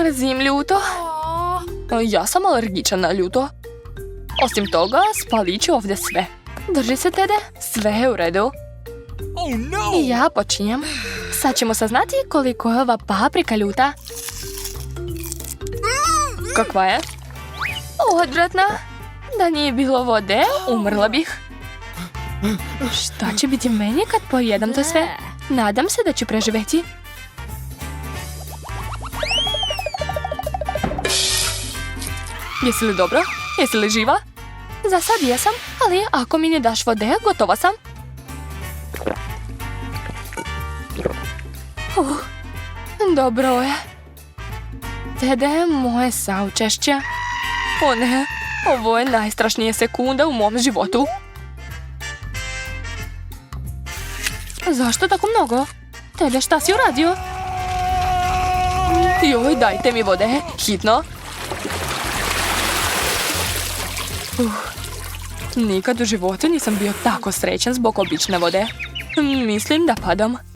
Mrzim ljuto. Ja sam alergičan na ljuto. Osim toga, spalit ću ovdje sve. Drži se, Tede. Sve je u redu. I ja počinjem. Sad ćemo saznati koliko je ova paprika ljuta. Kakva je? Odvratna. Da nije bilo vode, umrla bih. Šta će biti meni kad pojedam to sve? Nadam se da ću preživjeti. Jesi li dobro? Jesi li živa? Za sad jesam, ali ako mi ne daš vode, gotova sam. Dobro je. Tede, moje saučešće. O ne, ovo je najstrašnije sekunda u mom životu. Zašto tako mnogo? Tede, šta si uradio? Joj, dajte mi vode, hitno. Nikad u životu nisam bio tako srećan zbog obične vode. Mislim da padam.